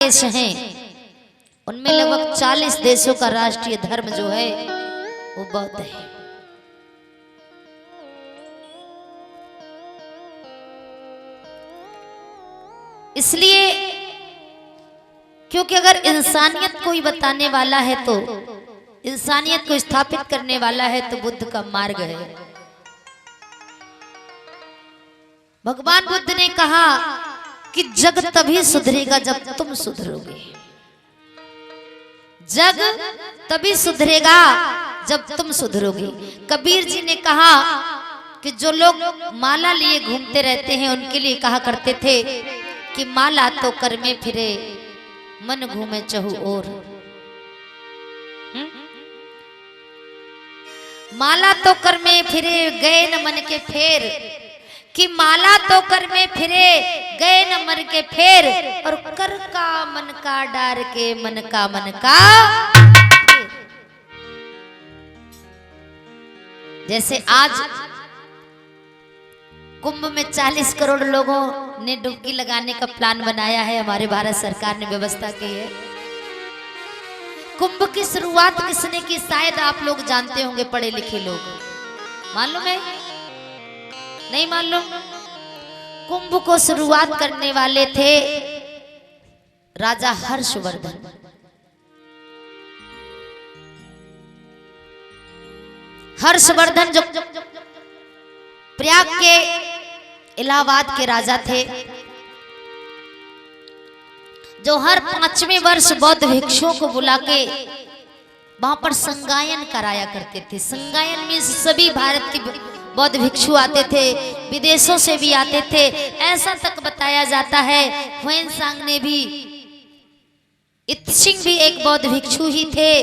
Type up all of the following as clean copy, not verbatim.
देश हैं उनमें लगभग 40 देशों का राष्ट्रीय धर्म जो है वो बौद्ध है। इसलिए क्योंकि अगर इंसानियत कोई बताने वाला है तो इंसानियत को स्थापित करने वाला है तो बुद्ध का मार्ग है। भगवान बुद्ध ने कहा कि जग तभी सुधरेगा जब तुम सुधरोगे। जग तभी सुधरेगा जब तुम सुधरोगे। कबीर जी ने कहा कि जो लोग माला लिए घूमते रहते हैं उनके लिए कहा करते थे कि माला तो कर में फिरे मन घूमे चहु ओर। माला तो कर में फिरे गए न मन के फेर, कि माला तो कर में फिरे गए न मन के फेर, और कर का मन का डार के मन का जैसे आज कुंभ में 40 करोड़ लोगों ने डुबकी लगाने का प्लान बनाया है। हमारे भारत सरकार ने व्यवस्था की है। कुंभ की शुरुआत किसने की शायद आप लोग जानते होंगे, पढ़े लिखे लोग। मालूम है? नहीं मालूम? कुंभ को शुरुआत करने वाले थे राजा हर्षवर्धन। हर्षवर्धन जो प्रयाग के इलाहाबाद के राजा थे, जो हर 5वें वर्ष बौद्ध भिक्षुओं को बुला के वहां पर संगायन कराया करते थे। संगायन में सभी भारत के बौद्ध भिक्षु आते थे, विदेशों से भी आते थे। ऐसा तक बताया जाता है ह्वेनसांग ने भी, इत्सिंग भी एक बौद्ध भिक्षु ही थे,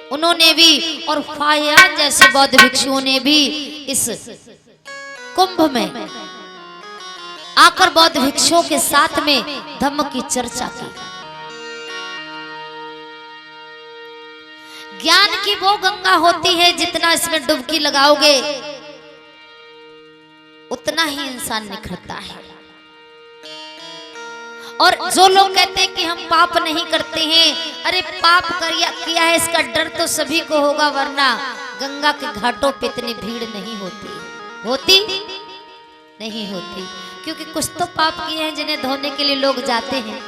उन्होंने भी, और फाहियान जैसे बौद्ध भिक्षुओं ने भी इस कुंभ में आकर बौद्ध भिक्षुओं के साथ में धम्म की चर्चा की। ज्ञान की वो गंगा होती है जितना इसमें डुबकी लगाओगे उतना ही इंसान निखरता है। और जो लोग कहते हैं कि हम पाप नहीं करते हैं, अरे पाप किया है इसका डर तो सभी को होगा, वरना गंगा के घाटों पे इतनी भीड़ नहीं होती। होती नहीं होती, क्योंकि कुछ तो पाप किए हैं जिन्हें धोने के लिए लोग जाते हैं।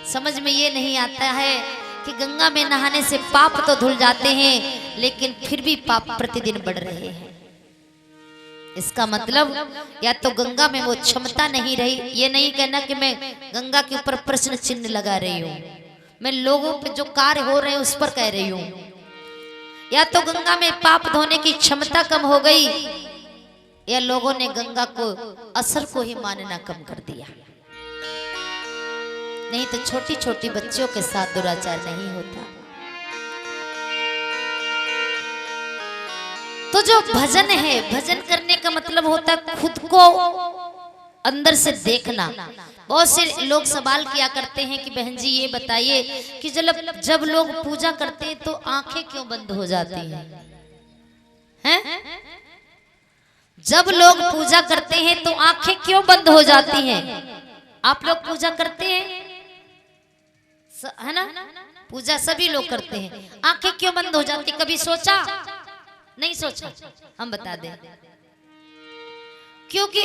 समझ में ये नहीं आता है कि गंगा में नहाने से पाप तो धुल जाते हैं, लेकिन फिर भी पाप प्रतिदिन बढ़ रहे हैं। इसका मतलब या तो गंगा में वो क्षमता नहीं रही, ये नहीं कहना कि मैं गंगा के ऊपर प्रश्न चिन्ह लगा रही हूं, मैं लोगों पे जो कार्य हो रहे हैं उस पर कह रही हूं। या तो गंगा में पाप धोने की क्षमता कम हो गई, या लोगों ने गंगा को असर को ही मानना कम कर दिया। नहीं तो छोटी छोटी बच्चियों के साथ दुराचार नहीं होता। तो जो भजन है, भजन करने का मतलब होता है खुद को अंदर से देखना। बहुत से लोग सवाल किया करते हैं कि बहन जी ये बताइए कि जब लोग पूजा करते हैं तो आंखें क्यों बंद हो जाती हैं? जब लोग पूजा करते हैं तो आंखें क्यों बंद हो जाती हैं? आप लोग पूजा करते हैं, है ना? पूजा सभी लोग करते हैं, आंखें क्यों बंद हो जाती? कभी सोचा? नहीं सोचा? हम बता दें क्योंकि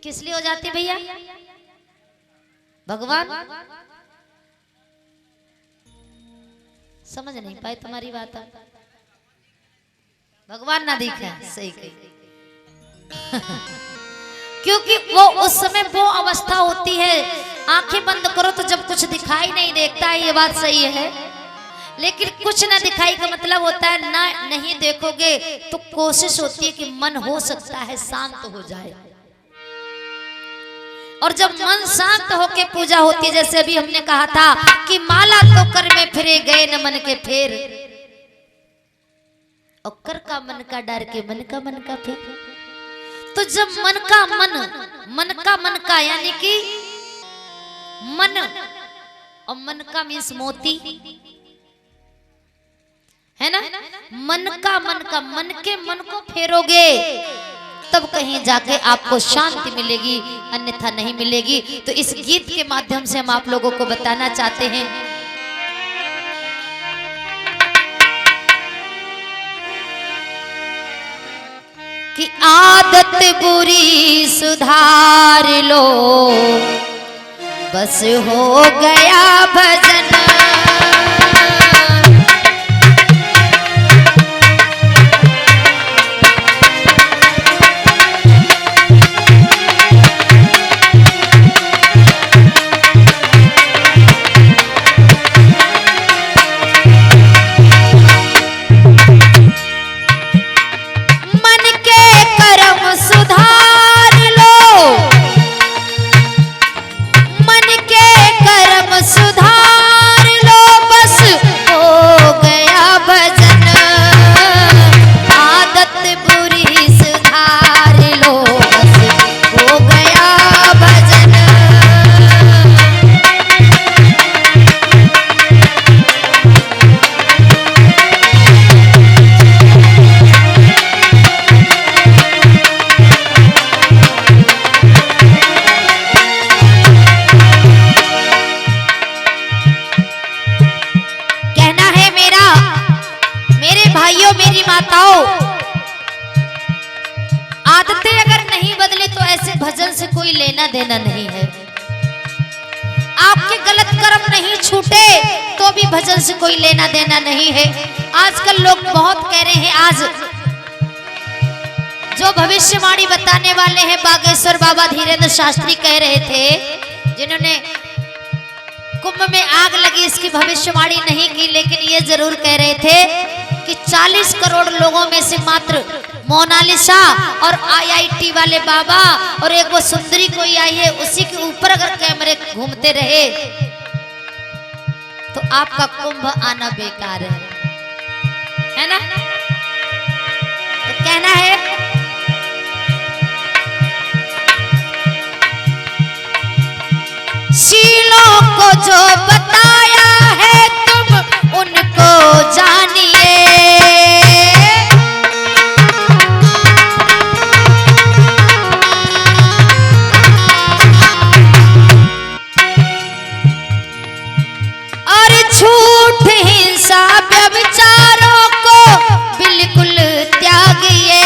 किस लिए हो जाती भैया? भगवान समझ नहीं पाए तुम्हारी बात। भगवान ना दिखा, सही कही। क्योंकि वो उस समय वो अवस्था होती है, आंखें बंद करो तो जब कुछ दिखाई नहीं देता है, ये बात सही है। लेकिन कुछ ना दिखाई का मतलब होता है ना, नहीं देखोगे तो कोशिश होती है कि मन हो सकता है शांत हो जाए। और जब मन शांत होके पूजा होती है, जैसे अभी हमने कहा था कि माला तो कर में फिरे गए न मन के फेर, और कर का मन का डर के मन का फेर। तो जब मन का यानी कि मन, और मन का मीन्स मोती है ना? मन के मन को फेरोगे तब कहीं जाके आपको शांति मिलेगी, अन्यथा नहीं मिलेगी। तो इस गीत के माध्यम से हम आप लोगों को बताना चाहते हैं कि आदत बुरी सुधार लो, बस हो गया भजन। मेरी माताओं, आदतें अगर नहीं बदली तो ऐसे भजन से कोई लेना देना नहीं है। आपके गलत कर्म नहीं छूटे तो भी भजन से कोई लेना देना नहीं है। आजकल लोग बहुत कह रहे हैं, आज जो भविष्यवाणी बताने वाले हैं बागेश्वर बाबा धीरेन्द्र शास्त्री कह रहे थे, जिन्होंने कुंभ में आग लगी इसकी भविष्यवाणी नहीं की, लेकिन ये जरूर कह रहे थे कि 40 करोड़ लोगों में से मात्र मोनालिसा और IIT वाले बाबा और एक वो सुंदरी कोई आई है, उसी के ऊपर अगर कैमरे घूमते रहे तो आपका कुंभ आना बेकार है ना। तो कहना है शीलों को जो बताया है तुम उनको जानिए, और झूठ हिंसा व्यभिचारों को बिल्कुल त्यागिए।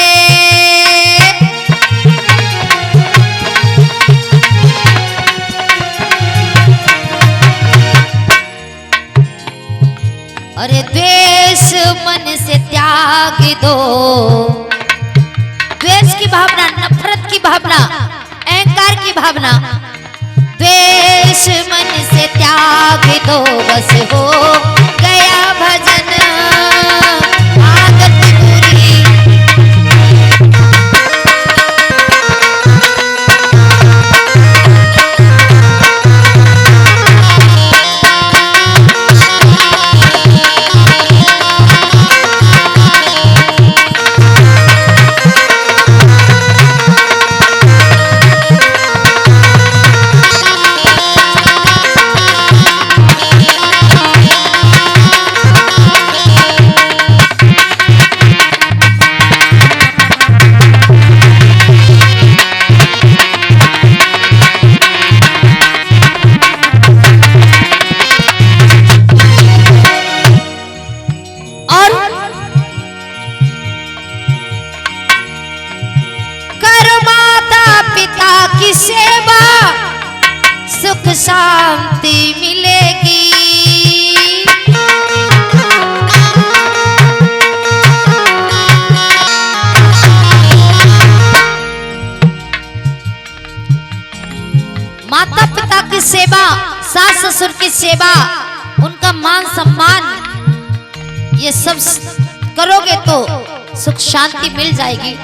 अरे द्वेष मन से त्याग दो, द्वेष की भावना, नफरत की भावना, अहंकार की भावना, द्वेष मन से त्याग दो, बस हो गया भजन। आदत बुरी की सेवा सुख शांति मिलेगी। माता पिता की सेवा, सास ससुर की सेवा, उनका मान सम्मान, ये सब करोगे तो सुख शांति मिल जाएगी।